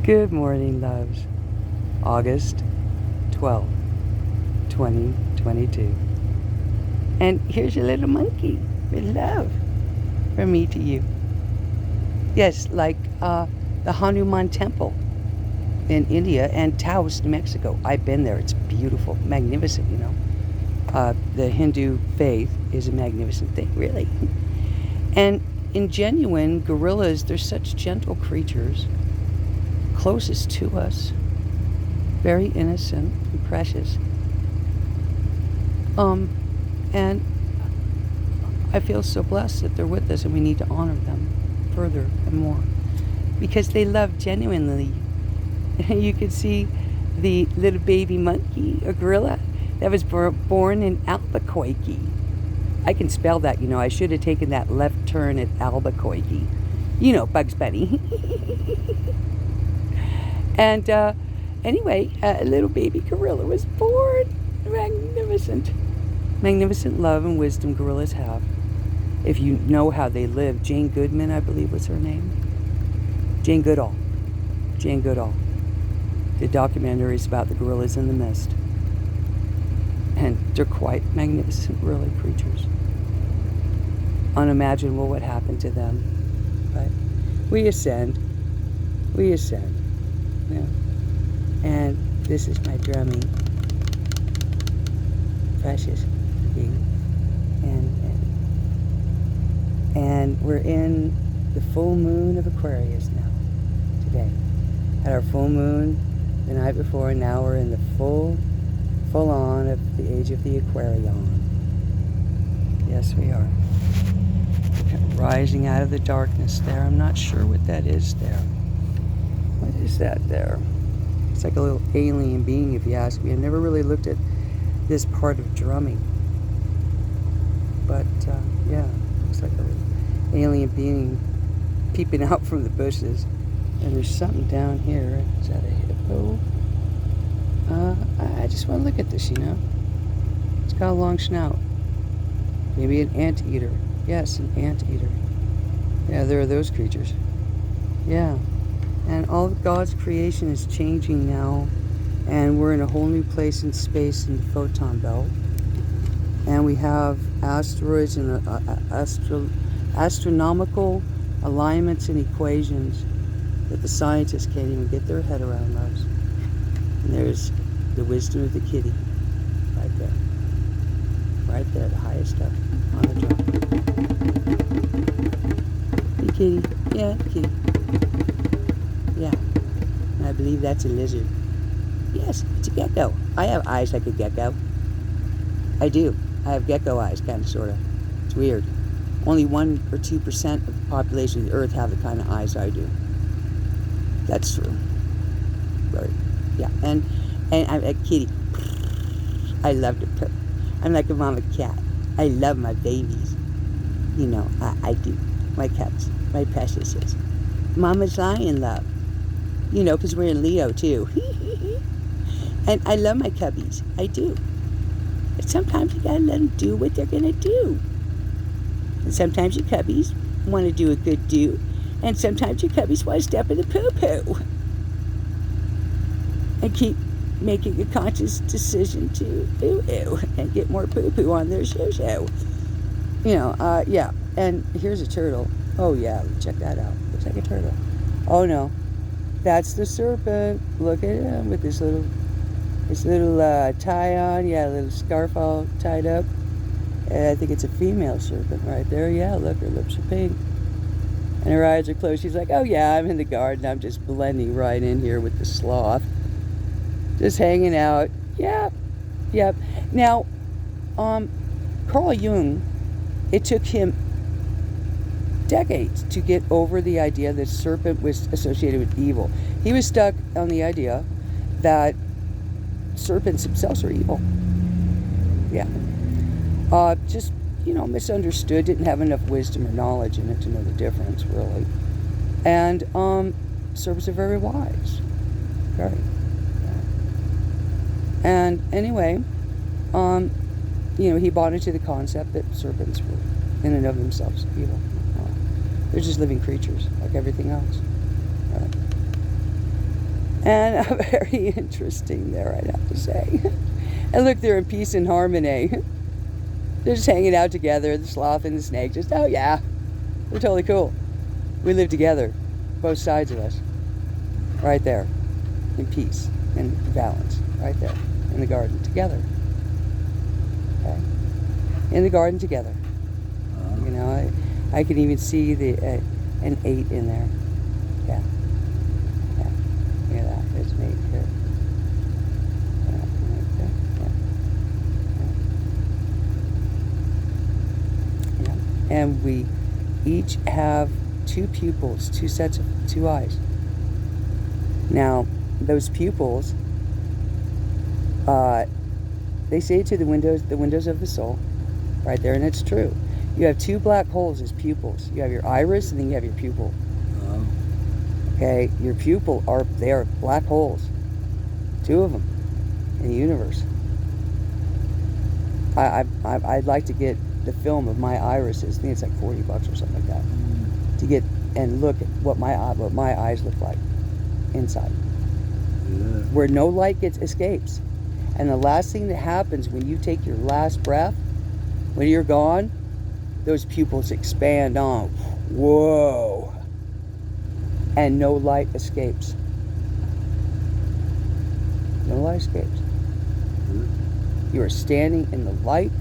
Good morning, loves. August 12th, 2022. And here's your little monkey with love from me to you. Yes, like the Hanuman Temple in India and Taos, New Mexico. I've been there. It's beautiful, magnificent, you know. The Hindu faith is a magnificent thing, really. And in genuine gorillas, they're such gentle creatures, closest to us, very innocent and precious. And I feel so blessed that they're with us, and we need to honor them further and more because they love genuinely. You could see the little baby monkey, a gorilla, that was born in Albuquerque. I can spell that, you know. I should have taken that left turn at Albuquerque. You know, Bugs Bunny. And anyway, a little baby gorilla was born. Magnificent. Magnificent love and wisdom gorillas have. If you know how they live. Jane Goodman, I believe was her name. Jane Goodall. Jane Goodall. The documentaries about the gorillas in the mist. And they're quite magnificent, really, creatures. Unimaginable what happened to them. But we ascend. We ascend. Yeah. And this is my drumming. Precious being. And we're in the full moon of Aquarius now, today. Had our full moon the night before, and now we're in the full on of the age of the Aquarion. Yes, we are. Rising out of the darkness there. I'm not sure what that is there. What is that there? It's like a little alien being, if you ask me. I never really looked at this part of drumming. But, yeah, looks like a little alien being peeping out from the bushes. And there's something down here. Is that a hippo? I just want to look at this, you know. It's got a long snout. Maybe an anteater. Yes, an anteater. Yeah, there are those creatures. Yeah. And all of God's creation is changing now. And we're in a whole new place in space in the photon belt. And we have asteroids and astronomical alignments and equations that the scientists can't even get their head around, loves. And there's the wisdom of the kitty right there. Right there, the highest up on the drum. Hey, kitty. Yeah, kitty. Yeah. And I believe that's a lizard. Yes, it's a gecko. I have eyes like a gecko. I do. I have gecko eyes, kind of, sort of. It's weird. Only 1 or 2% of the population of the Earth have the kind of eyes I do. That's true. Right. Yeah. And I'm a kitty. I love to purr. I'm like a mama cat. I love my babies. You know, I do. My cats. My preciouses. Mama's lion love. You know, because we're in Leo, too. And I love my cubbies. I do. But sometimes you gotta let them do what they're gonna do. And sometimes your cubbies want to do a good do. And sometimes your cubbies want to step in the poo-poo. And keep making a conscious decision to poo-poo and get more poo-poo on their show. You know, yeah. And here's a turtle. Oh, yeah, check that out. Looks like a turtle. Oh, no. That's the serpent. Look at him with this little tie on. Yeah, a little scarf all tied up. And I think it's a female serpent right there. Yeah, look, her lips are pink. And her eyes are closed. She's like, oh, yeah, I'm in the garden. I'm just blending right in here with the sloth. Just hanging out. Yep. Yep. Now, Carl Jung, it took him decades to get over the idea that serpent was associated with evil. He was stuck on the idea that serpents themselves are evil. Yeah. Just, you know, misunderstood, didn't have enough wisdom or knowledge in it to know the difference, really. And serpents are very wise. Very. Yeah. And anyway, you know, he bought into the concept that serpents were in and of themselves evil. They're just living creatures like everything else. Right? And very interesting there, I'd have to say. And look, they're in peace and harmony. They're just hanging out together, the sloth and the snake. Just, oh yeah, we're totally cool. We live together, both sides of us. Right there, in peace and balance. Right there, in the garden, together. Okay? In the garden together. You know, I can even see an 8 in there. Yeah. Yeah. Look at that. There's an 8 here. And we each have 2 pupils, 2 sets of 2 eyes. Now, those pupils, they say to the windows of the soul, right there, and it's true. You have 2 black holes as pupils. You have your iris, and then you have your pupil. Okay, your pupil they are black holes, 2 of them in the universe. I'd like to get the film of my irises. I think it's like $40 or something like that, to get and look at what my eyes look like inside, where no light escapes. And the last thing that happens when you take your last breath, when you're gone, those pupils expand on. Whoa! And no light escapes. No light escapes. You are standing in the light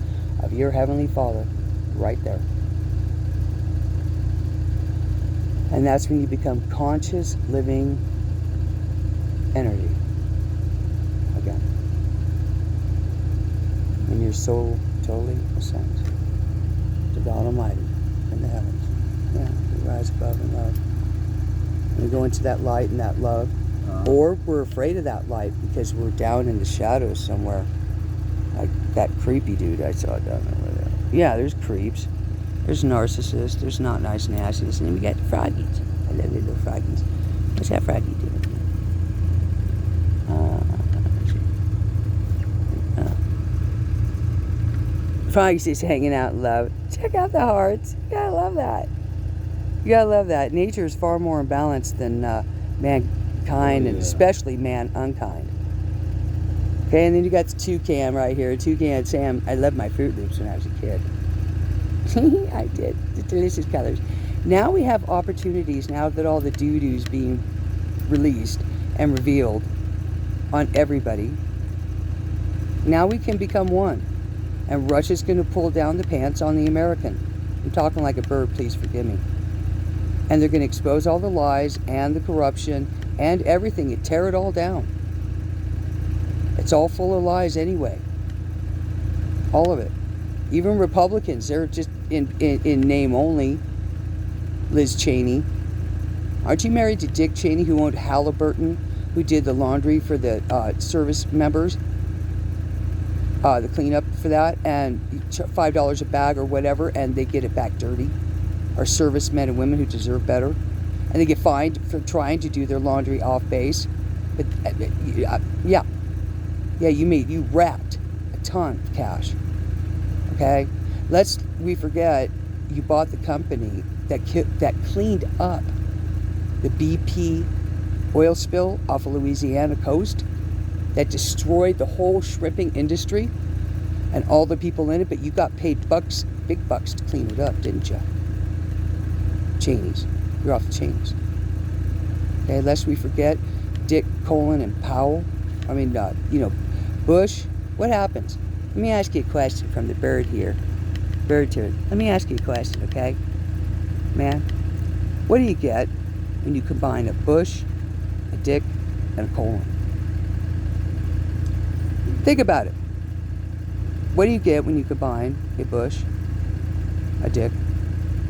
of your Heavenly Father, right there. And that's when you become conscious, living energy again. And your soul totally ascends to God Almighty in the heavens. Yeah, we rise above in love. And we go into that light and that love. Or we're afraid of that light because we're down in the shadows somewhere. Like that creepy dude I saw down over there. Yeah, there's creeps. There's narcissists. There's not nice nasties. And then we got the froggies. I love little froggies. What's that froggy doing? Froggy's just hanging out in love. Check out the hearts. You gotta love that. You gotta love that. Nature is far more in balance than mankind, and especially man unkind. Okay, and then you got the toucan right here. Toucan Sam. I loved my Fruit Loops when I was a kid. I did. The delicious colors. Now we have opportunities, now that all the doo-doo's being released and revealed on everybody. Now we can become one. And Russia's going to pull down the pants on the American. I'm talking like a bird, please forgive me. And they're going to expose all the lies and the corruption and everything and tear it all down. It's all full of lies anyway. All of it. Even Republicans, they're just in name only. Liz Cheney. Aren't you married to Dick Cheney, who owned Halliburton, who did the laundry for the service members? The cleanup for that, and $5 a bag or whatever, and they get it back dirty. Our servicemen and women who deserve better. And they get fined for trying to do their laundry off base. But, yeah, you wrapped a ton of cash. Okay? Lest we forget, you bought the company that cleaned up the BP oil spill off of Louisiana coast, that destroyed the whole shrimping industry and all the people in it, but you got paid big bucks to clean it up, didn't you? Cheney's. You're off the Cheney's. Okay, lest we forget Dick, Colin, and Powell. I mean, Bush. What happens? Let me ask you a question from the bird here. Bird turd. Let me ask you a question, okay? Man, what do you get when you combine a Bush, a Dick, and a Colin? Think about it. What do you get when you combine a Bush, a Dick,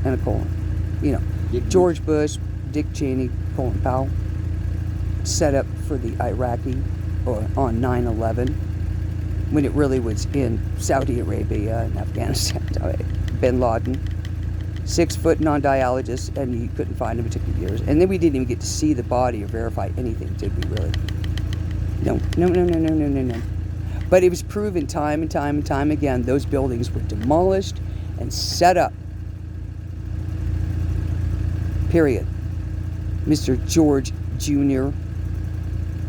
and a Colin? George Bush, Dick Cheney, Colin Powell, set up for the Iraqi on 9/11, when it really was in Saudi Arabia and Afghanistan. Bin Laden, 6-foot non-dialysis, and you couldn't find him. It took years. And then we didn't even get to see the body or verify anything, did we really? No. But it was proven time and time again, those buildings were demolished and set up. Period. Mr. George Jr.,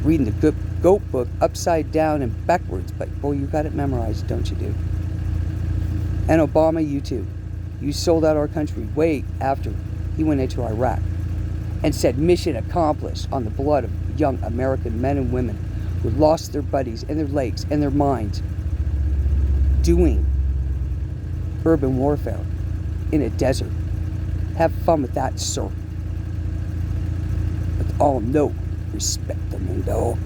reading the goat book upside down and backwards, but boy, you got it memorized, don't you, dude? And Obama, you too. You sold out our country way after he went into Iraq and said mission accomplished on the blood of young American men and women who lost their buddies and their legs and their minds doing urban warfare in a desert. Have fun with that, sir. With all no respect, the mundo.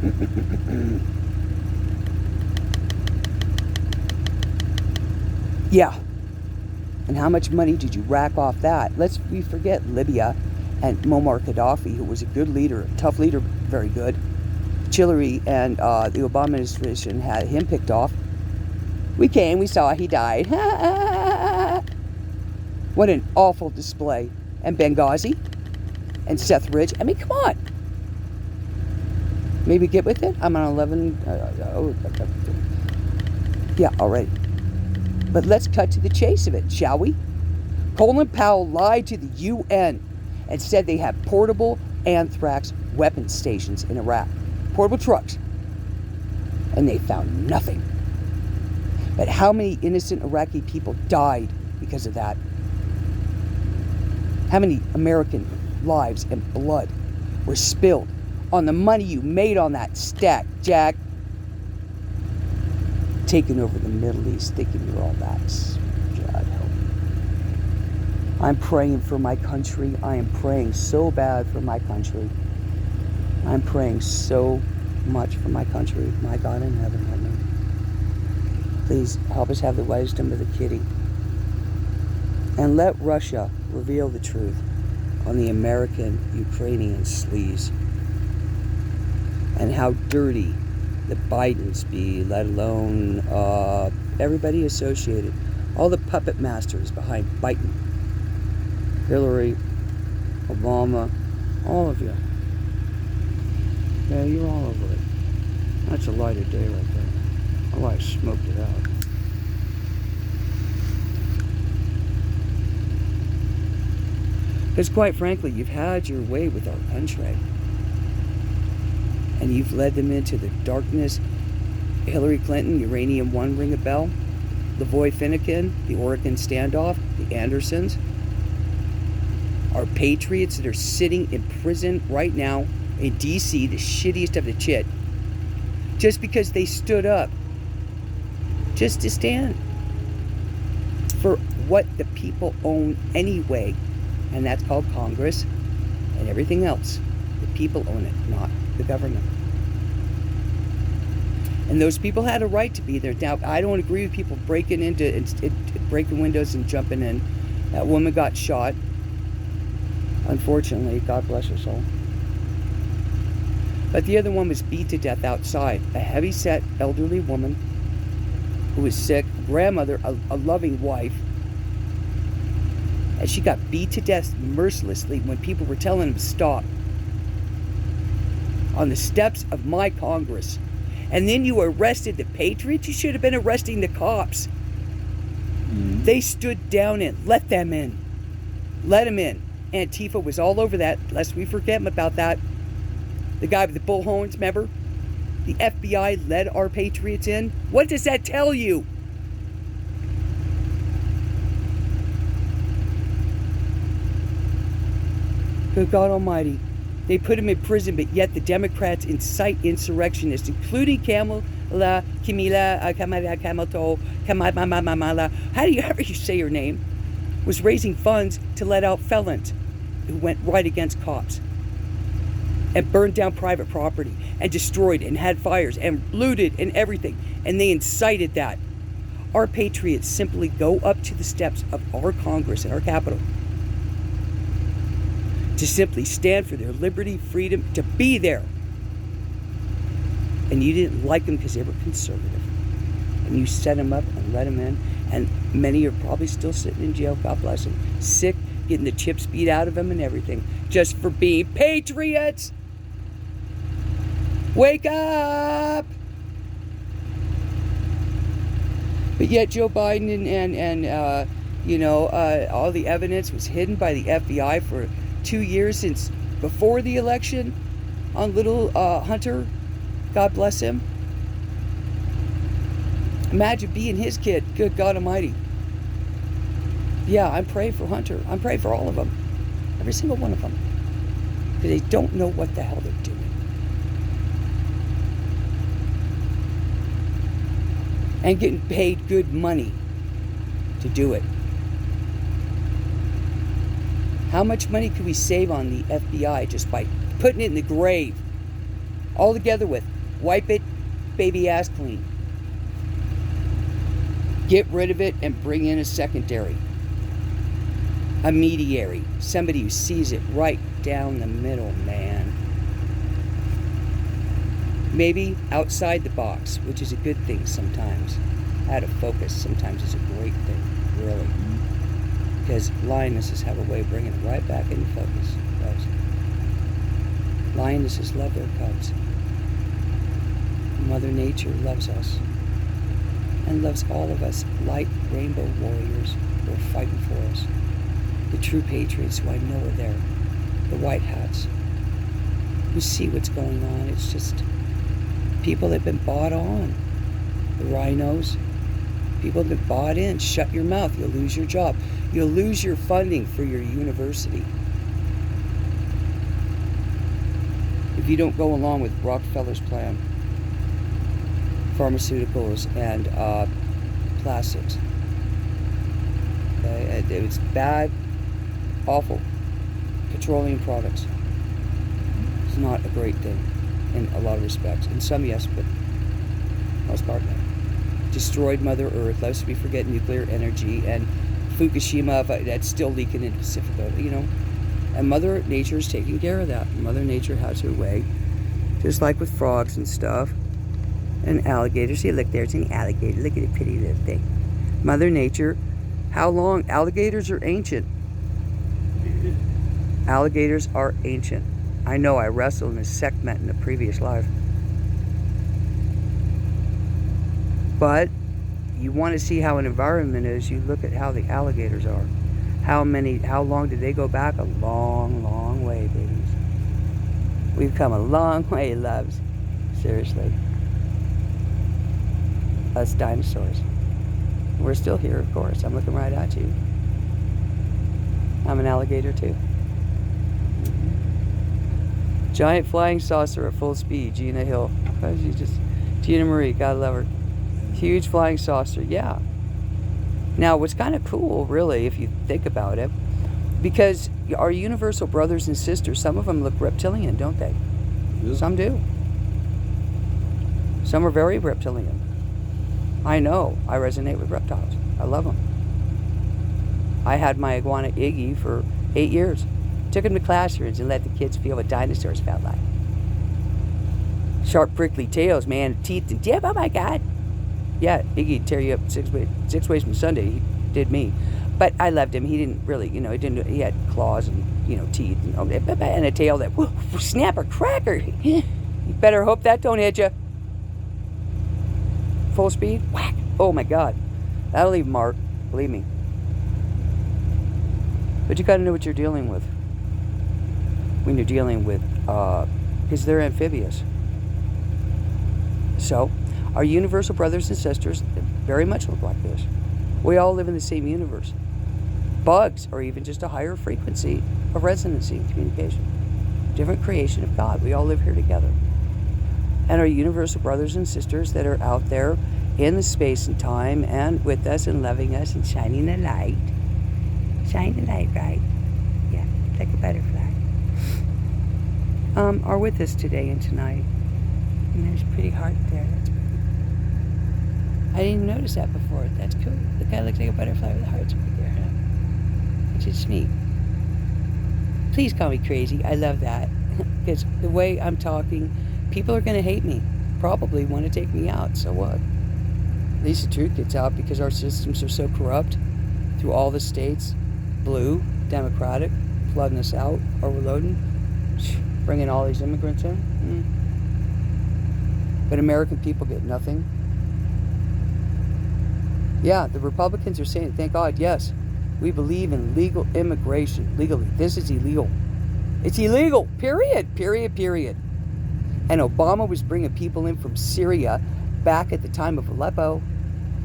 Yeah. And how much money did you rack off that? Lest we forget Libya and Muammar Gaddafi, who was a good leader, a tough leader, very good. Hillary and the Obama administration had him picked off. We came, we saw, he died. What an awful display. And Benghazi and Seth Ridge. I mean, come on. Maybe get with it. I'm on 11. Yeah, all right. But let's cut to the chase of it, shall we? Colin Powell lied to the UN and said they had portable anthrax weapon stations in Iraq. Portable trucks. And they found nothing. But how many innocent Iraqi people died because of that? How many American lives and blood were spilled on the money you made on that stack, Jack? Taking over the Middle East, thinking you're all that. God help me. I'm praying for my country. I am praying so bad for my country. I'm praying so much for my country. My God in heaven, help me. Please help us have the wisdom of the kitty. And let Russia reveal the truth on the American-Ukrainian sleaze. And how dirty the Bidens be, let alone everybody associated. All the puppet masters behind Biden. Hillary, Obama, all of you. Yeah, you're all over it. That's a lighter day right there. Oh, I smoked it out. Because quite frankly, you've had your way with our country. And you've led them into the darkness. Hillary Clinton, Uranium One, ring a bell. Lavoy Finnegan, the Oregon standoff, the Andersons. Our patriots that are sitting in prison right now in D.C., the shittiest of the shit. Just because they stood up. Just to stand for what the people own anyway. And that's called Congress and everything else. The people own it, not the government. And those people had a right to be there. Now, I don't agree with people breaking into breaking windows and jumping in. That woman got shot. Unfortunately, God bless her soul. But the other one was beat to death outside. A heavy-set elderly woman who was sick, grandmother, a loving wife. And she got beat to death mercilessly when people were telling them to stop. On the steps of my Congress. And then you arrested the patriots? You should have been arresting the cops. Mm-hmm. They stood down and let them in. Let them in. Antifa was all over that, lest we forget about that. The guy with the bullhorns, remember? The FBI let our patriots in. What does that tell you? Good God Almighty. They put him in prison, but yet the Democrats incite insurrectionists, including Kamala, how do you ever say her name, was raising funds to let out felons who went right against cops and burned down private property and destroyed and had fires and looted and everything. And they incited that. Our patriots simply go up to the steps of our Congress and our Capitol to simply stand for their liberty, freedom, to be there. And you didn't like them because they were conservative. And you set them up and let them in. And many are probably still sitting in jail, God bless them. Sick, getting the chips beat out of them and everything. Just for being patriots. Wake up! But yet Joe Biden and all the evidence was hidden by the FBI for 2 years since before the election on little Hunter God bless him. Imagine being his kid. Good God Almighty. Yeah, I'm praying for Hunter. I'm praying for all of them. Every single one of them. Because they don't know what the hell they're doing. And getting paid good money to do it. How much money could we save on the FBI just by putting it in the grave? All together with wipe it, baby ass clean. Get rid of it and bring in a secondary. A mediary. Somebody who sees it right down the middle, man. Maybe outside the box, which is a good thing sometimes. Out of focus sometimes is a great thing, really. Because lionesses have a way of bringing it right back into focus, guys. Lionesses love their cubs. Mother Nature loves us. And loves all of us like rainbow warriors who are fighting for us. The true patriots who I know are there. The white hats. Who see what's going on. It's just people that have been bought on. The rhinos. People have been bought in. Shut your mouth. You'll lose your job. You'll lose your funding for your university. If you don't go along with Rockefeller's plan. Pharmaceuticals and plastics. Okay? It's bad, awful. Petroleum products. It's not a great thing in a lot of respects. In some, yes, but most part, no. Destroyed Mother Earth, lest we forget nuclear energy, and Fukushima, that's still leaking into the Pacific, you know. And Mother Nature is taking care of that. Mother Nature has her way, just like with frogs and stuff. An alligator. See, look, there's an alligator. Look at the pretty little thing. Mother Nature. How long? Alligators are ancient. Alligators are ancient. I know I wrestled in a segment in a previous life. But you want to see how an environment is, you look at how the alligators are. How long did they go back? A long, long way, babies. We've come a long way, loves. Seriously. Us dinosaurs. We're still here, of course. I'm looking right at you. I'm an alligator too. Giant flying saucer at full speed, Gina Hill. Gina Marie, God love her. Huge flying saucer, yeah. Now, what's kind of cool, really, if you think about it, because our universal brothers and sisters, some of them look reptilian, don't they? Yeah. Some do. Some are very reptilian. I know. I resonate with reptiles. I love them. I had my iguana Iggy for 8 years. Took him to classrooms and let the kids feel what dinosaurs felt like. Sharp, prickly tails, man, teeth and tip. Oh my God. Yeah, Iggy'd tear you up six ways from Sunday. He did me. But I loved him. He didn't really, he had claws and, teeth and a tail that, snap a cracker. You better hope that don't hit you. Full speed, whack. Oh my God. That'll leave a mark, believe me. But you got to know what you're dealing with when you're dealing with, because they're amphibious. So, our universal brothers and sisters very much look like this. We all live in the same universe. Bugs are even just a higher frequency of resonancy and communication. Different creation of God. We all live here together. And our universal brothers and sisters that are out there in the space and time and with us and loving us and shining the light. Shine the light, right? Yeah, like a butterfly. Are with us today and tonight. And there's a pretty heart there. That's pretty. I didn't even notice that before. That's cool. The guy looks like a butterfly with hearts right there, huh? Which is neat. Please call me crazy. I love that. Because the way I'm talking, people are going to hate me. Probably want to take me out. So what? At least the truth gets out because our systems are so corrupt through all the states. Blue, Democratic, flooding us out, overloading, bringing all these immigrants in. But American people get nothing. Yeah, the Republicans are saying, thank God, yes, we believe in legal immigration, legally. This is illegal. It's illegal, period. And Obama was bringing people in from Syria back at the time of Aleppo.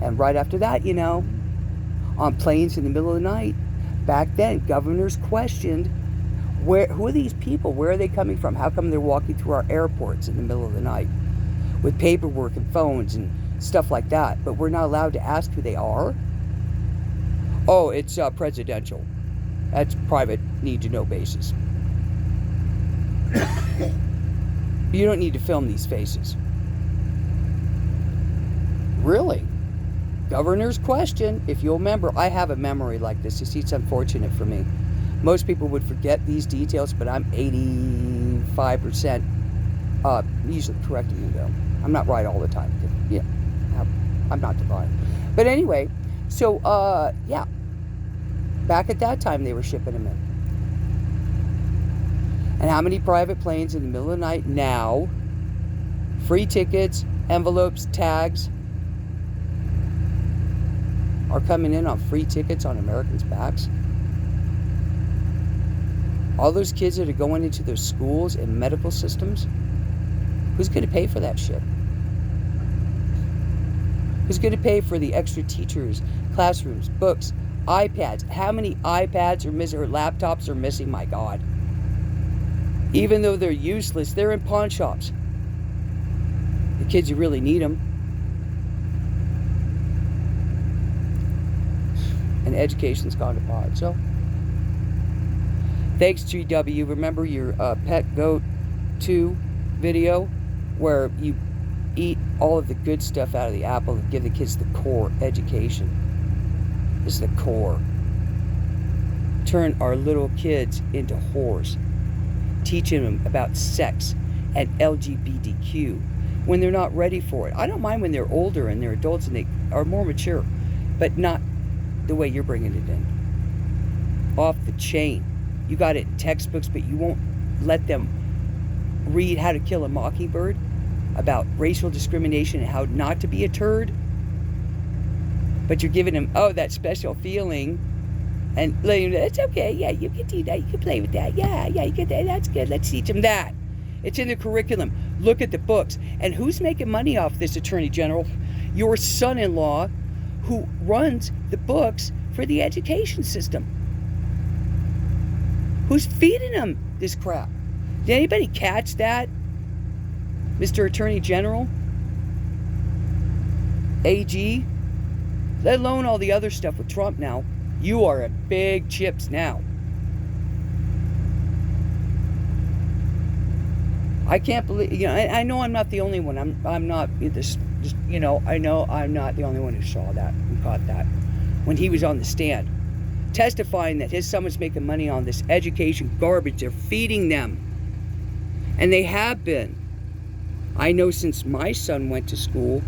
And right after that, on planes in the middle of the night. Back then, governors questioned, who are these people? Where are they coming from? How come they're walking through our airports in the middle of the night with paperwork and phones and stuff like that? But we're not allowed to ask who they are. Oh, it's presidential. That's private, need-to-know basis. You don't need to film these faces. Really? Governor's question. If you'll remember, I have a memory like this. You see, it's unfortunate for me. Most people would forget these details, but I'm 85% usually correcting them, though. I'm not right all the time. Yeah, I'm not divine. But anyway, so, yeah. Back at that time, they were shipping them in. And how many private planes in the middle of the night now? Free tickets, envelopes, tags are coming in on free tickets on Americans' backs. All those kids that are going into those schools and medical systems, who's going to pay for that shit? Who's going to pay for the extra teachers, classrooms, books, iPads? How many iPads are missing, or laptops are missing? My God. Even though they're useless, they're in pawn shops. The kids who really need them. And education's gone to pot. So, thanks, GW. Remember your Pet Goat 2 video where you eat all of the good stuff out of the apple and give the kids the core education. This is the core. Turn our little kids into whores. Teaching them about sex and LGBTQ when they're not ready for it. I don't mind when they're older and they're adults and they are more mature, but not the way you're bringing it in. Off the chain. You got it in textbooks, but you won't let them read How to Kill a Mockingbird about racial discrimination and how not to be a turd. But you're giving them, that special feeling, and letting them, it's okay, yeah, you can do that, you can play with that, yeah, you can, that's good, let's teach them that. It's in the curriculum. Look at the books. And who's making money off this, Attorney General? Your son-in-law, who runs the books for the education system. Who's feeding them this crap? Did anybody catch that? Mr. Attorney General? AG? Let alone all the other stuff with Trump now. You are at big chips now. I can't believe, I know I'm not the only one. I'm not this, I know I'm not the only one who saw that and caught that when he was on the stand testifying that his son was making money on this education garbage. They're feeding them. And they have been. I know since my son went to school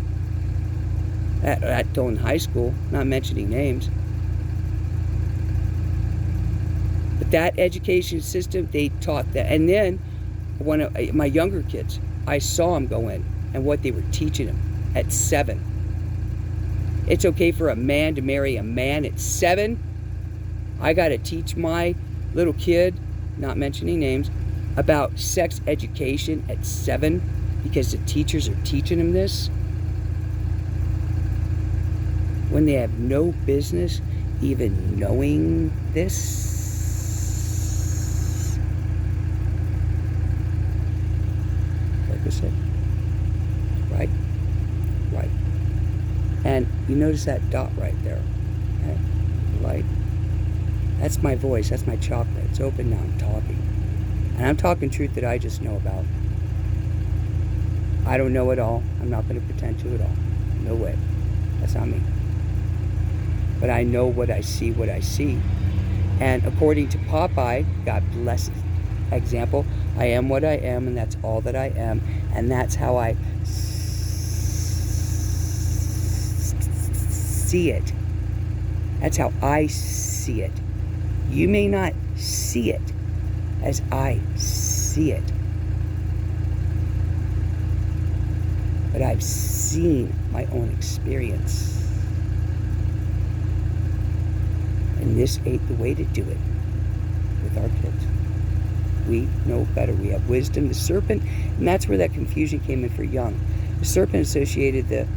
at Dolan High School, not mentioning names, but that education system, they taught that. And then one of my younger kids, I saw them go in and what they were teaching them at 7. It's okay for a man to marry a man at 7. I got to teach my little kid, not mentioning names, about sex education at 7 because the teachers are teaching him this when they have no business even knowing this. Like I said, right? And you notice that dot right there, okay? Light. That's my voice, that's my chakra. It's open now, I'm talking. And I'm talking truth that I just know about. I don't know it all. I'm not going to pretend to at all. No way. That's not me. But I know what I see, And according to Popeye, God bless his example, I am what I am, and that's all that I am. And that's how I see it. That's how I see it. You may not see it as I see it. But I've seen my own experience. And this ain't the way to do it with our kids. We know better. We have wisdom. The serpent, and that's where that confusion came in for Jung. The serpent associated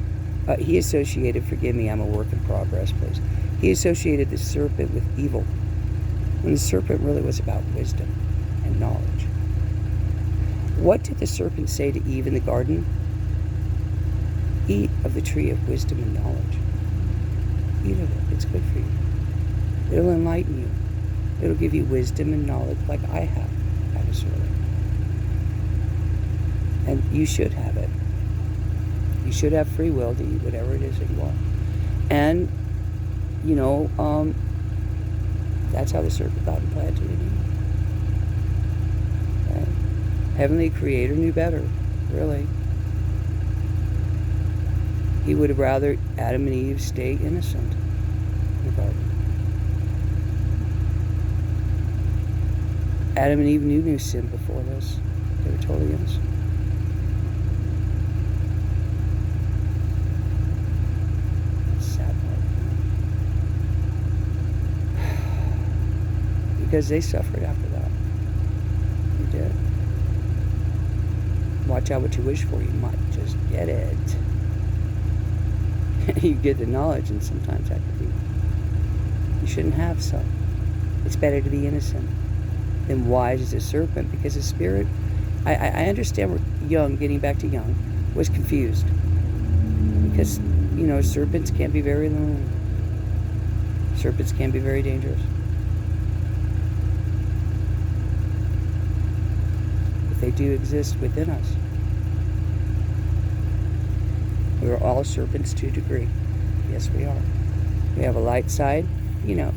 he associated, forgive me, I'm a work in progress, please. He associated the serpent with evil, when the serpent really was about wisdom and knowledge. What did the serpent say to Eve in the garden? Eat of the tree of wisdom and knowledge. Eat of it. It's good for you. It'll enlighten you. It'll give you wisdom and knowledge like I have at a certain. And you should have it. You should have free will to eat whatever it is that you want. And, you know, that's how the serpent got implanted in you. Right? Heavenly Creator knew better, really. He would have rather Adam and Eve stay innocent in the garden. Adam and Eve knew sin before this. They were totally innocent. Sad part. Because they suffered after that. They did. Watch out what you wish for. You might just get it. You get the knowledge, and sometimes that could be. You shouldn't have some. It's better to be innocent than wise as a serpent, because the spirit, I understand where Jung, getting back to Jung, was confused. Because, you know, serpents can be very lonely. Serpents can be very dangerous. But they do exist within us. We're all serpents to a degree. Yes, we are. We have a light side, you know,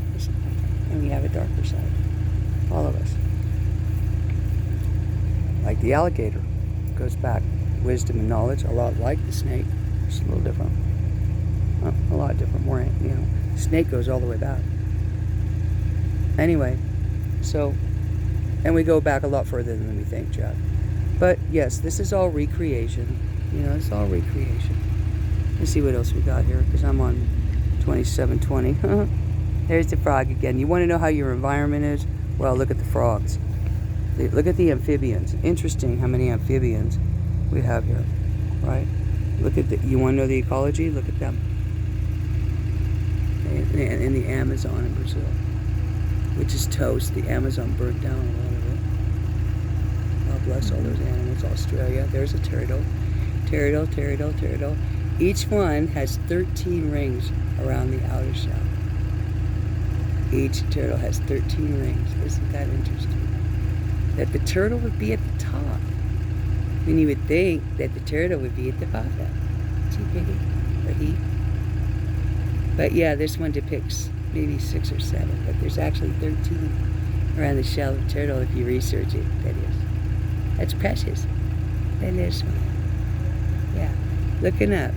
and we have a darker side. All of us. Like the alligator. Goes back. Wisdom and knowledge, a lot like the snake. It's a little different. Well, a lot different. More, you know, snake goes all the way back. Anyway, so, and we go back a lot further than we think, Jack. But yes, this is all recreation. You know, it's all recreation. Let's see what else we got here, because I'm on 2720. There's the frog again. You want to know how your environment is? Well, look at the frogs. Look at the amphibians. Interesting how many amphibians we have here, right? Look at you want to know the ecology? Look at them. In the Amazon in Brazil, which is toast. The Amazon burnt down a lot of it. God bless all those animals. Australia. There's a turtle. Turtle. Each one has 13 rings around the outer shell. Each turtle has 13 rings. Isn't that interesting? That the turtle would be at the top. And you would think that the turtle would be at the bottom. Too pretty. Or he. But yeah, this one depicts maybe 6 or 7. But there's actually 13 around the shell of the turtle if you research it, that is. That's precious. And there's one. Yeah. Looking up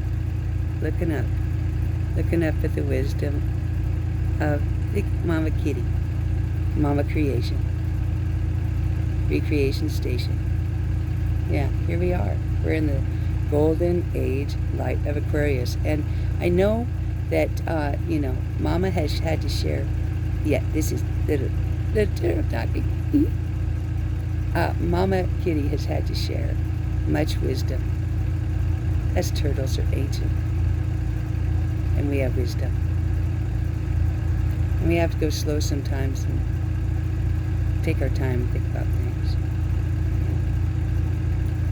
at the wisdom of the Mama Kitty, Mama Creation, Recreation Station. Yeah, here we are. We're in the golden age light of Aquarius, and I know that you know, Mama has had to share. Yeah, this is the turtle talking. Mama Kitty has had to share much wisdom, as turtles are ancient. And we have wisdom. And we have to go slow sometimes and take our time and think about things.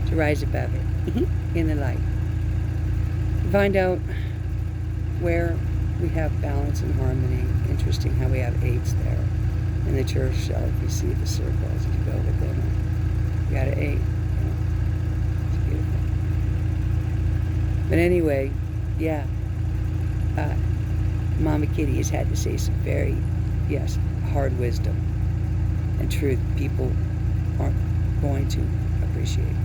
Yeah. To rise above it in the light. Find out where we have balance and harmony. Interesting how we have 8s there. In the turtle shell, if you see the circles, if you go within it, you got an 8. It's beautiful. But anyway, yeah. Mama Kitty has had to say some very, yes, hard wisdom and truth people aren't going to appreciate.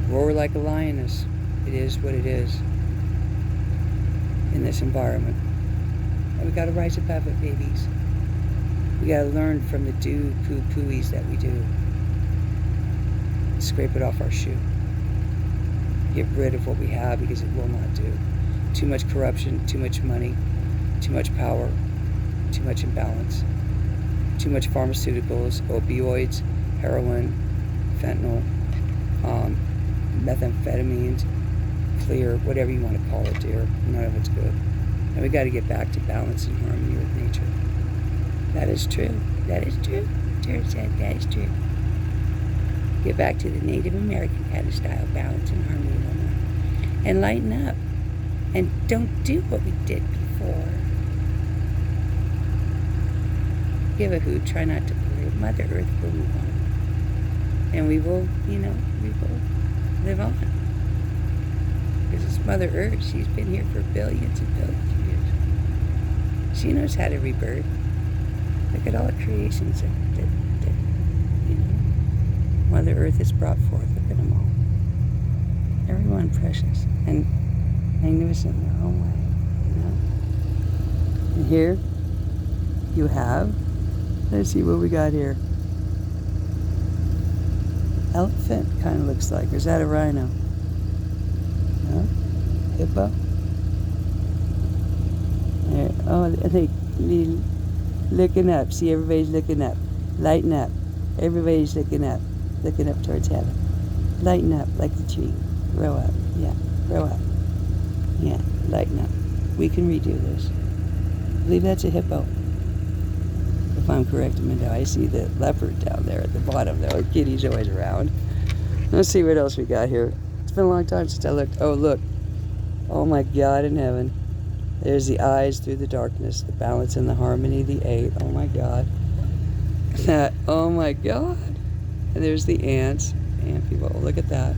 Roar like a lioness. It is what it is in this environment. And we got to rise above it, babies. We got to learn from the poo-pooies that we do. Scrape it off our shoe. Get rid of what we have, because it will not do. Too much corruption, too much money, too much power, too much imbalance. too much pharmaceuticals, opioids, heroin, fentanyl, methamphetamines, clear, whatever you want to call it, dear. None of it's good. And we got to get back to balance and harmony with nature. That is true. That is true. Jared said that is true. Get back to the Native American kind of style, balance and harmony, woman. And lighten up. And don't do what we did before. Give a hoot, try not to pollute. Mother Earth will move on. And we will, we will live on. Because it's Mother Earth. She's been here for billions and billions of years. She knows how to rebirth. Look at all the creations that Mother Earth has brought forth. Look at them all. Everyone precious and magnificent in their own way. And here you have, let's see what we got here. Elephant kind of looks like. Or is that a rhino? No? Hippo? There. Oh, I think looking up. See, everybody's looking up. Lighten up. Everybody's looking up. Looking up towards heaven. Lighten up like the tree. Grow up. Yeah. Grow up. Yeah. Lighten up. We can redo this. I believe that's a hippo. If I'm correct, Amanda, I see the leopard down there at the bottom, though. Kitty's always around. Let's see what else we got here. It's been a long time since I looked. Oh, look. Oh, my God in heaven. There's the eyes through the darkness, the balance and the harmony, the 8. Oh, my God. That. Oh, my God. And there's the ants. Ant people. Look at that.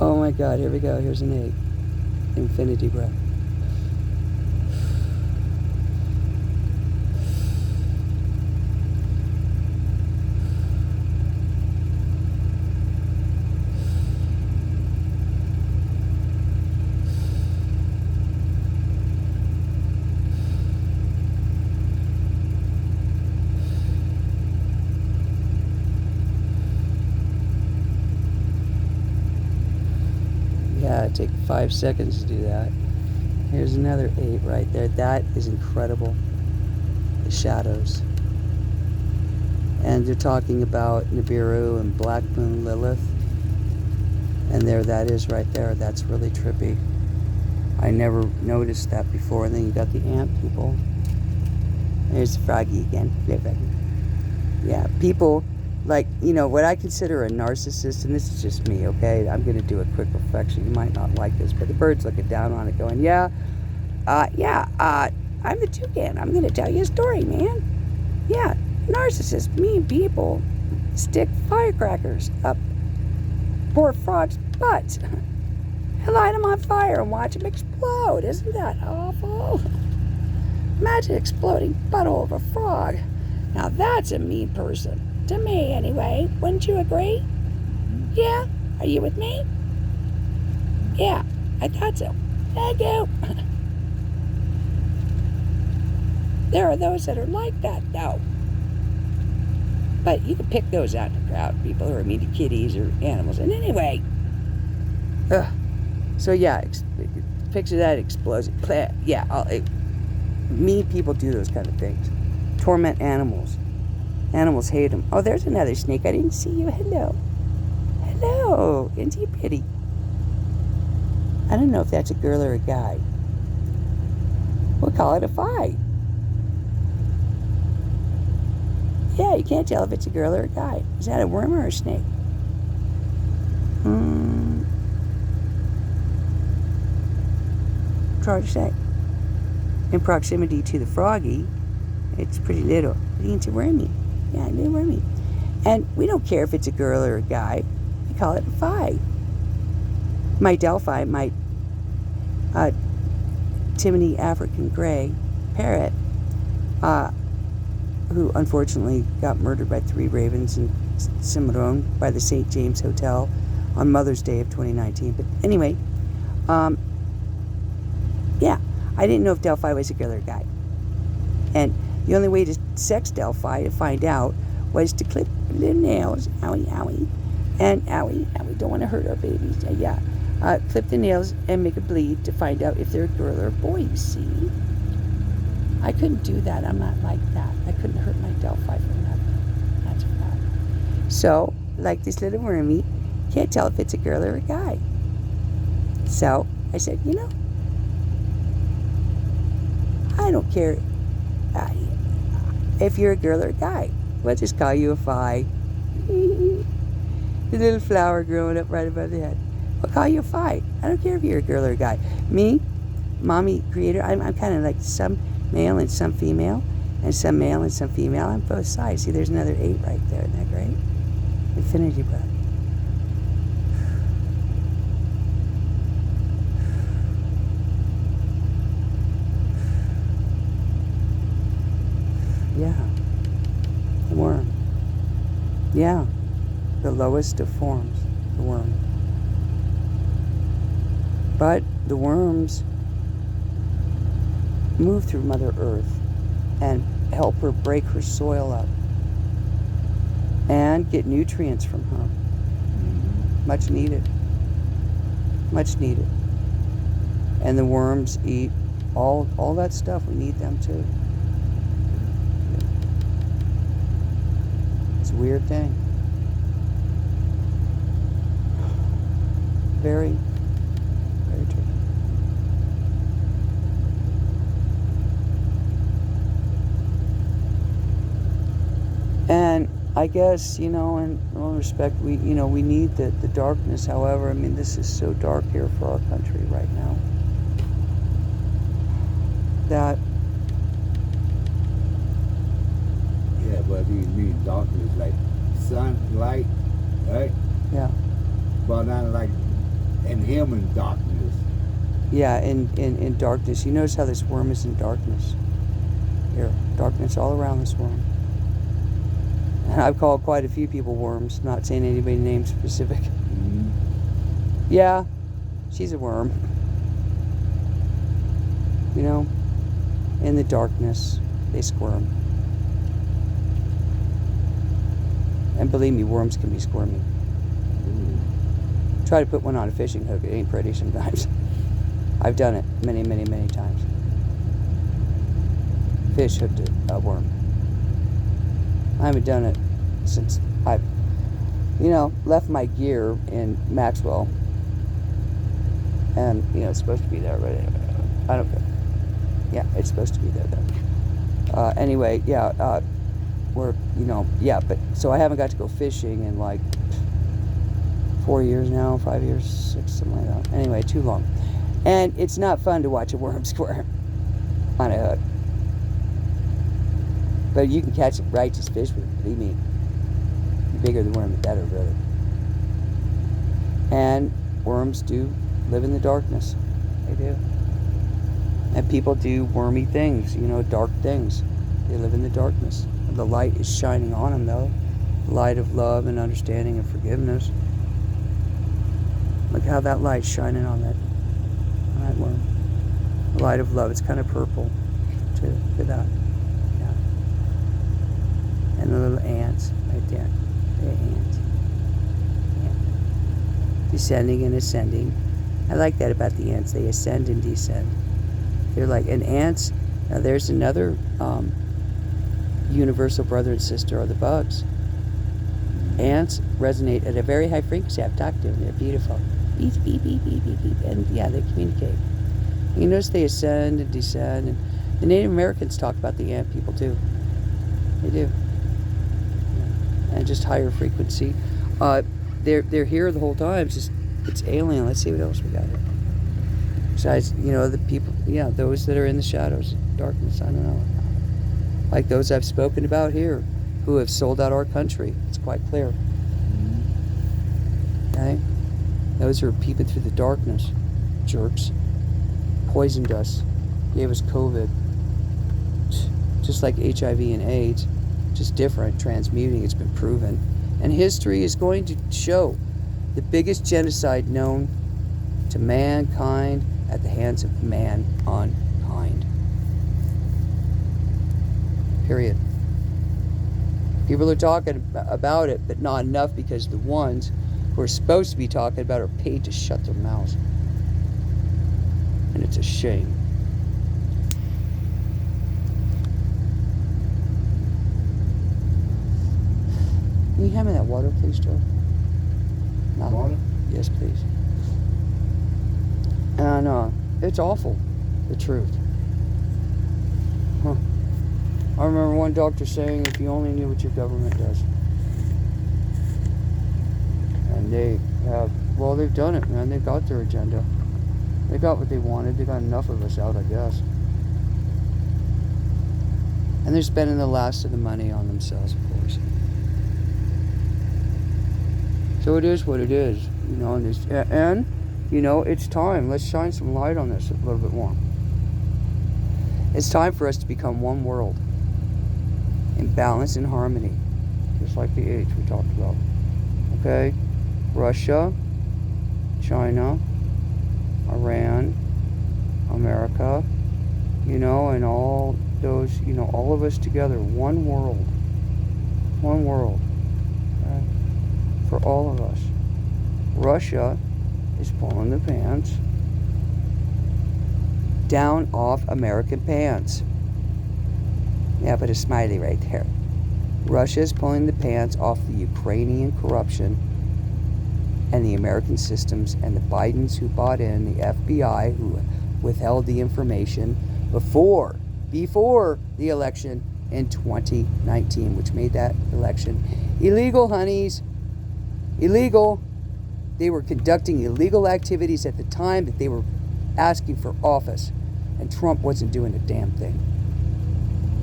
Oh, my God. Here we go. Here's an 8. Infinity breath. Yeah, take 5 seconds to do that. Here's another 8 right there. That is incredible. The shadows. And they're talking about Nibiru and Black Moon Lilith. And there that is right there. That's really trippy. I never noticed that before. And then you got the ant people. There's Froggy again. Yeah, people like, what I consider a narcissist, and this is just me, okay? I'm going to do a quick reflection. You might not like this, but the bird's looking down on it going, I'm the toucan. I'm going to tell you a story, man. Yeah, narcissist, mean people stick firecrackers up poor frog's butts and light them on fire and watch them explode. Isn't that awful? Imagine exploding butthole of a frog. Now that's a mean person. To me, anyway. Wouldn't you agree? Yeah? Are you with me? Yeah, I thought so. Thank you. There are those that are like that, though. But you can pick those out in the crowd, people who are mean to kitties or animals. And anyway, so yeah, picture that explosion. Yeah, mean people do those kind of things. Torment animals. Animals hate them. Oh, there's another snake. I didn't see you. Hello. Hello. Into your pity. I don't know if that's a girl or a guy. We'll call it a fight. Yeah, you can't tell if it's a girl or a guy. Is that a worm or a snake? It's hard to say. In proximity to the froggy, it's pretty little. It's a wormy. Yeah, little wormy. And we don't care if it's a girl or a guy. We call it a fight. My Delphi, my Timony African Gray parrot, who unfortunately got murdered by 3 ravens in Cimarron by the St. James Hotel on Mother's Day of 2019. But anyway, yeah, I didn't know if Delphi was a girl or a guy. And the only way to sex Delphi to find out was to clip their nails, owie, owie, and owie, owie, don't want to hurt our babies, clip the nails and make it bleed to find out if they're a girl or a boy, you see. I couldn't do that. I'm not like that. I couldn't hurt my Delphi for nothing. That's a fact. So, like this little wormy, can't tell if it's a girl or a guy. So, I said, you know, I don't care if you're a girl or a guy. We'll just call you a Phi. The little flower growing up right above the head. We'll call you a Phi. I don't care if you're a girl or a guy. Me, mommy creator, I'm kind of like some male and some female, and some male and some female on both sides. See, there's another 8 right there. Isn't that great? Infinity breath. Yeah. Worm. Yeah. The lowest of forms. The worm. But the worms move through Mother Earth and help her break her soil up and get nutrients from her. Much needed. Much needed. And the worms eat all that stuff. We need them too. It's a weird thing. Very, very tricky. And I guess, you know, in all respect, we need the darkness. However, I mean, this is so dark here for our country right now that. Yeah, but you mean darkness like sunlight, right? Yeah. But not like in human darkness. Yeah, in darkness. You notice how this worm is in darkness. Here, darkness all around this worm. And I've called quite a few people worms, not saying anybody's name specific. Mm-hmm. Yeah, she's a worm. You know, in the darkness, they squirm. And believe me, worms can be squirmy. Try to put one on a fishing hook. It ain't pretty sometimes. I've done it many, many, many times. Fish hooked a worm. I haven't done it since I, left my gear in Maxwell. And, it's supposed to be there, but I don't care. Yeah, it's supposed to be there, though. Anyway, yeah, but, so I haven't got to go fishing in like 4 years now, 5 years, 6, something like that. Anyway, too long. And it's not fun to watch a worm squirm on a hook. But you can catch some righteous fish with it, believe me. The bigger the worm, the better, really. And worms do live in the darkness. They do. And people do wormy things, dark things. They live in the darkness. The light is shining on them, though. The light of love and understanding and forgiveness. Look how that light's shining on that worm. The light of love. It's kind of purple, too. Look at that. Yeah. And the little ants right there. The ants. Yeah. Descending and ascending. I like that about the ants. They ascend and descend. They're like, and ants, now there's another universal brother and sister are the bugs. Ants resonate at a very high frequency. I've talked to them. They're beautiful. Beep, beep, beep, beep, beep, beep. And yeah, they communicate. You notice they ascend and descend. And the Native Americans talk about the ant people too. They do. And just higher frequency. They're here the whole time. It's alien. Let's see what else we got here. Besides, the people, those that are in the shadows, darkness, I don't know. Like those I've spoken about here, who have sold out our country. It's quite clear. Okay? Those who are peeping through the darkness. Jerks. Poisoned us. Gave us COVID. Just like HIV and AIDS. Just different, transmuting. It's been proven. And history is going to show the biggest genocide known to mankind at the hands of mankind. Period. People are talking about it, but not enough because the ones who are supposed to be talking about it are paid to shut their mouths. And it's a shame. Can you hand me that water, please, Joe? No. Water? Yes, please. And it's awful, the truth. Huh. I remember one doctor saying, if you only knew what your government does. And they have, well, they've done it, man. They got their agenda. They got what they wanted. They got enough of us out, I guess. And they're spending the last of the money on themselves, of course. So it is what it is, you know. And you know, it's time. Let's shine some light on this a little bit more. It's time for us to become one world, in balance and harmony, just like the age we talked about. Okay, Russia, China, Iran, America, you know, and all those, you know, all of us together, one world, okay? For all of us. Russia is pulling the pants down off American pants. Yeah, put a smiley right there. Russia is pulling the pants off the Ukrainian corruption and the American systems and the Bidens who bought in, the FBI who withheld the information before the election in 2019, which made that election illegal, honeys. Illegal. They were conducting illegal activities at the time that they were asking for office. And Trump wasn't doing a damn thing,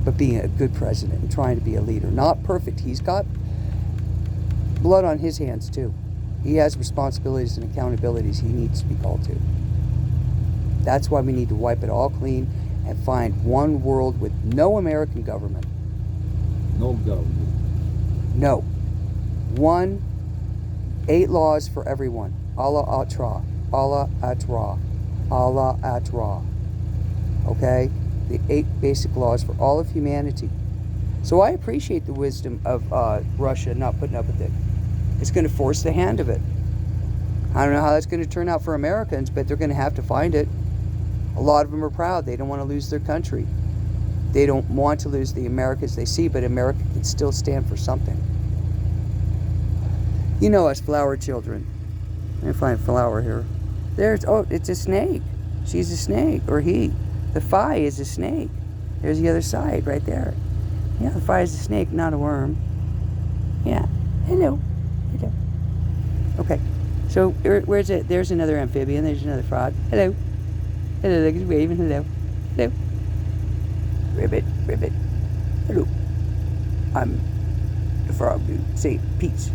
but being a good president and trying to be a leader. Not perfect. He's got blood on his hands too. He has responsibilities and accountabilities he needs to be called to. That's why we need to wipe it all clean and find one world with no American government. No government. No. 8 laws for everyone. Allah Atra. Allah Atra. Allah Atra. Okay? The 8 basic laws for all of humanity. So I appreciate the wisdom of Russia not putting up with it. It's going to force the hand of it. I don't know how that's going to turn out for Americans, but they're going to have to find it. A lot of them are proud. They don't want to lose their country. They don't want to lose the Americas they see, but America can still stand for something. You know us flower children. Let me find flower here. It's a snake. She's a snake, or he. The phi is a snake. There's the other side right there. Yeah, the phi is a snake, not a worm. Yeah. Hello. Hello. Okay. So where's it? There's another amphibian. There's another frog. Hello. Hello. Look, it's waving. Hello. Hello. Ribbit. Ribbit. Hello. I'm the frog dude. Say peace.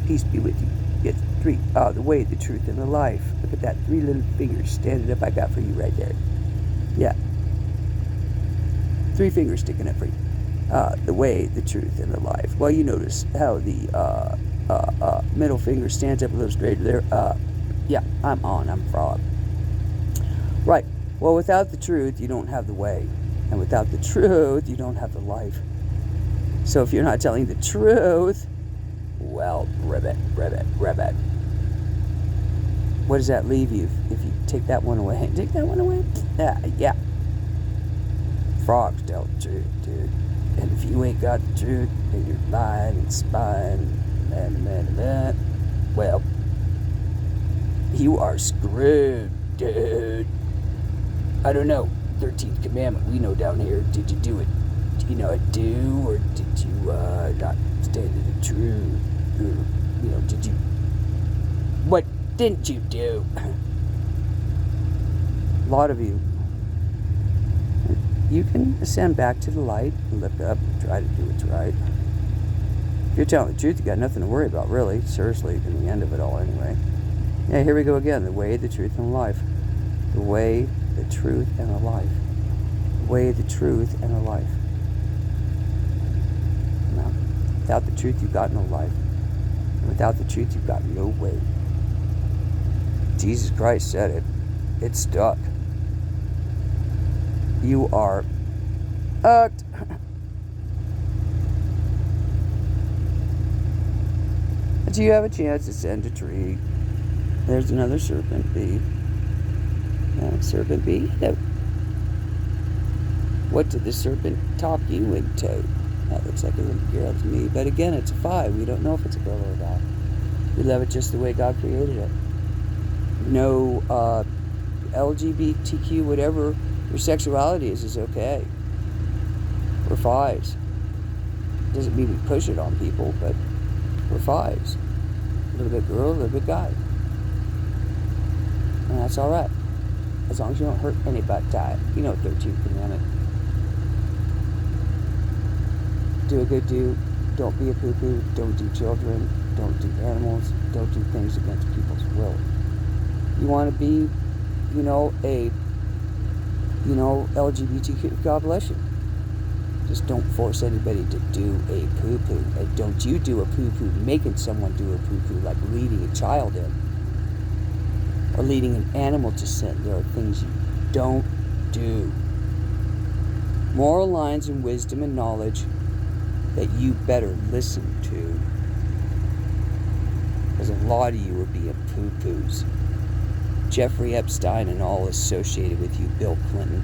Peace be with you. Yes, 3. The way, the truth, and the life. Look at that 3 little fingers standing up I got for you right there. Yeah. 3 fingers sticking up for you. The way, the truth, and the life. Well, you notice how the middle finger stands up a little straighter there. Yeah, I'm frog. Right. Well, without the truth, you don't have the way. And without the truth, you don't have the life. So if you're not telling the truth, well, ribbit. What does that leave you if you take that one away? Take that one away? Yeah. Frogs tell the truth, dude. And if you ain't got the truth, and you're lying and spying, well, you are screwed, dude. I don't know. 13th commandment we know down here. Did you do it? You know, do, or did you not stand to the truth? Or, you know, did you? What didn't you do? A lot of you. You can ascend back to the light and look up and try to do what's right. If you're telling the truth, you got nothing to worry about, really. Seriously, in the end of it all, anyway. Yeah, here we go again. The way, the truth, and the life. The way, the truth, and the life. The way, the truth, and the life. Now, without the truth, you've got no life. And without the truth, you've got no way. Jesus Christ said it. It's stuck. You are hooked. But you have a chance to ascend a tree. There's another serpent bee. Serpent bee. What did the serpent talk you into? That looks like a little girl to me. But again, it's a 5. We don't know if it's a girl or a guy. We love it just the way God created it. No LGBTQ, whatever your sexuality is okay. We're 5s. Doesn't mean we push it on people, but we're 5s. A little bit girl, a little bit guy. And that's alright. As long as you don't hurt anybody. You know, 13th commandment. Do a good do. Don't be a poo-poo. Don't do children. Don't do animals. Don't do things against people's will. You want to be, LGBTQ, God bless you. Just don't force anybody to do a poo-poo. And don't you do a poo-poo making someone do a poo-poo, like leading a child in. Or leading an animal to sin. There are things you don't do. Moral lines and wisdom and knowledge that you better listen to. Because a lot of you are being poo-poos. Jeffrey Epstein and all associated with you, Bill Clinton,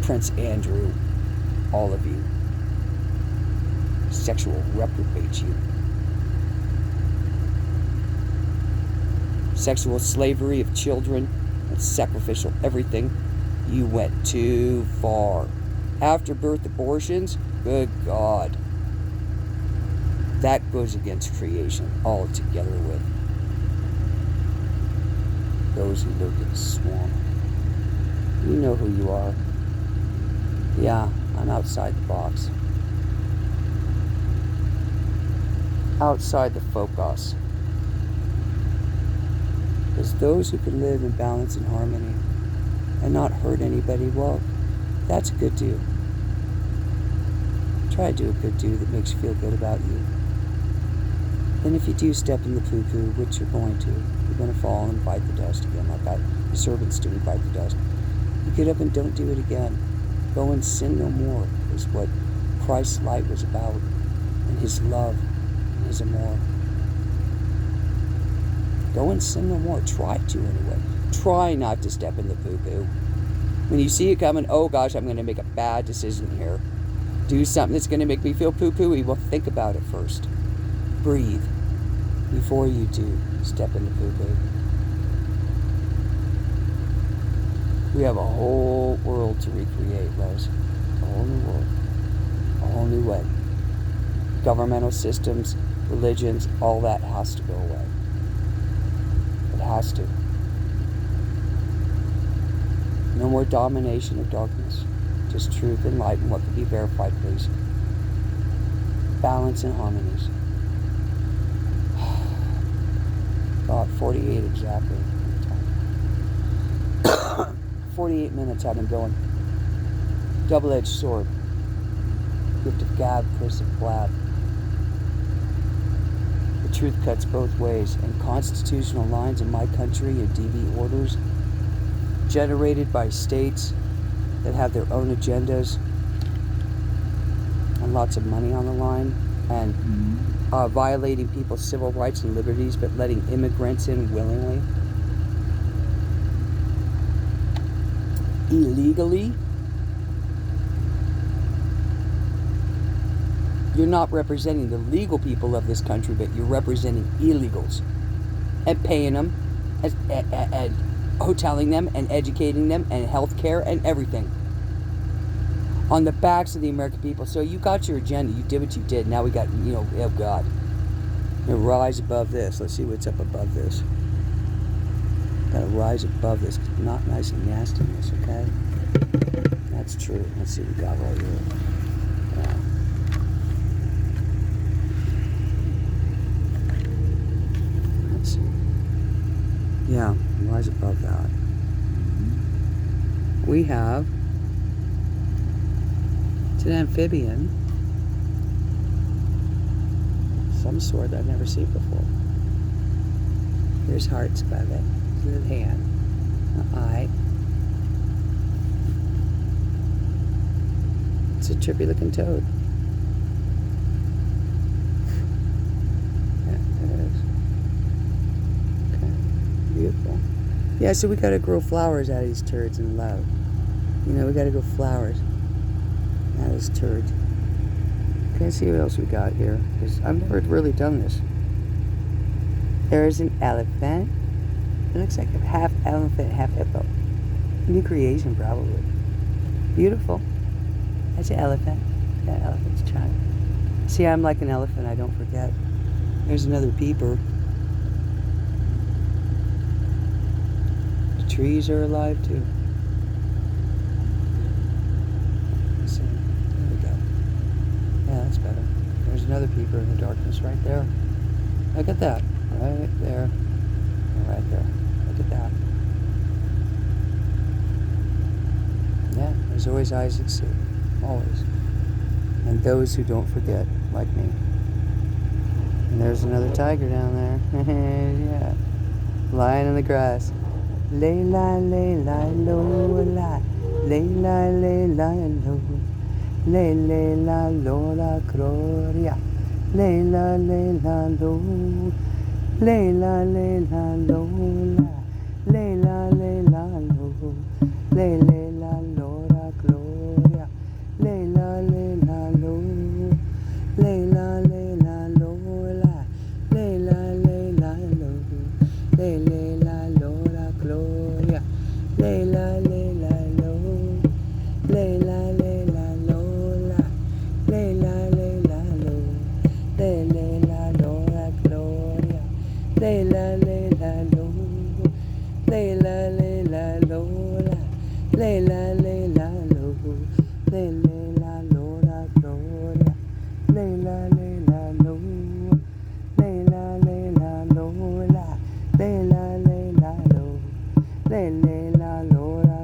Prince Andrew, all of you. Sexual reprobates you. Sexual slavery of children and sacrificial everything. You went too far. After birth abortions, good God. That goes against creation altogether with those who live in the swamp. You know who you are. Yeah, I'm outside the box. Outside the focus. Because those who can live in balance and harmony and not hurt anybody, well, that's a good do. Try to do a good do that makes you feel good about you. Then if you do step in the poo-poo, which you're going to fall and bite the dust again, like the serpents do, bite the dust. You get up and don't do it again. Go and sin no more, is what Christ's light was about, and his love, and his amour. Go and sin no more. Try to anyway. Try not to step in the poo-poo. When you see it coming, oh gosh, I'm going to make a bad decision here. Do something that's going to make me feel poo-poo-y. Well, think about it first. Breathe before you do step in the poo-poo. We have a whole world to recreate, Lowe's. A whole new world. A whole new way. Governmental systems, religions, all that has to go away. It has to. No more domination of darkness. Just truth and light and what can be verified, please. Balance and harmonies. About 48 exactly. 48 minutes I've been going. Double-edged sword. Gift of gab, curse of blab. The truth cuts both ways, and constitutional lines in my country and DV orders generated by states that have their own agendas and lots of money on the line, and violating people's civil rights and liberties, but letting immigrants in willingly, illegally. You're not representing the legal people of this country, but you're representing illegals and paying them and hoteling them and educating them and healthcare and everything on the backs of the American people. So you got your agenda. You did what you did. Now we got, oh God. We're gonna rise above this. Let's see what's up above this. Gotta rise above this. Not nice and nasty in this, okay? That's true. Let's see what we got right here. Yeah. Let's see. Yeah, rise above that. We have, it's an amphibian, some sort that I've never seen before. Here's hearts above it, little hand, an eye. It's a trippy looking toad. Yeah, there it is. Okay, beautiful. Yeah, so we gotta grow flowers out of these turds in love. We gotta grow flowers out of this turd. Let's see what else we got here, because I've never really done this. There's an elephant. It looks like a half elephant, half hippo. New creation, probably. Beautiful. That's an elephant. That elephant's trying. See, I'm like an elephant, I don't forget. There's another peeper. The trees are alive too. Let's see. There we go. Yeah, that's better. There's another peeper in the darkness right there. Look at that. Right there. And right there. Look at that. Yeah, there's always eyes that see. Always. And those who don't forget, like me. And there's another tiger down there. Yeah. Lying in the grass. Lay, lie, low, lie. Lay, low. Lay, la, lo, la, gloria. Lay, la, low. Lay, la, lo, la. Lay, la, low. Lay, la, lo, la, gloria. Lay, la, low. Lay, la, lo, la. Lay, la, low. Lay, la, lo, la, gloria. Lay, la, low. Lay, la, lo, la. Lay, la, low. Lay, la, lo, la, gloria. Lay, la, low. Lay, la, lo, la. Lay, la, low. Lay, la, lo, la, gloria. Lay, la, low. Lay, la, lo, la. Lay, la, low. Lay, la, lo, la, gloria. Lay, la, low. Gloria,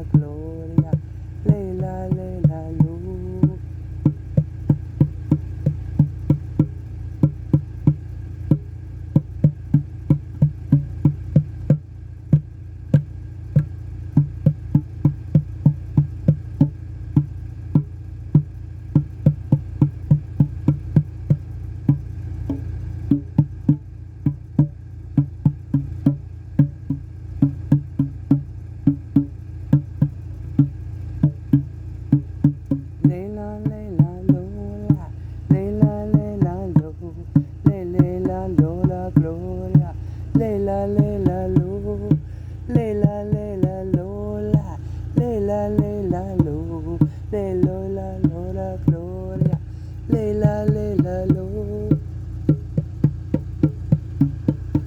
Lela, lo, Lela, lola, Lela, lo, Lela, lola, Gloria,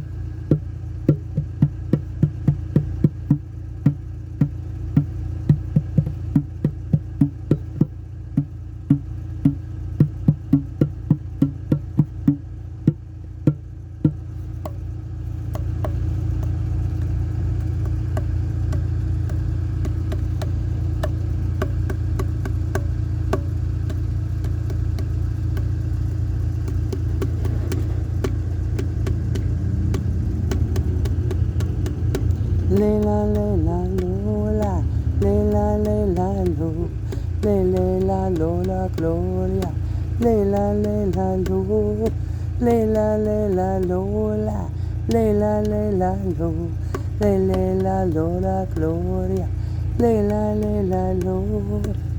Lela, lo. Lela, lola, Lela, lo, Lela, lola, Gloria, Lela, lo, Lela, lola, Lela, lo, Lela, lola, Gloria, Lela, lo.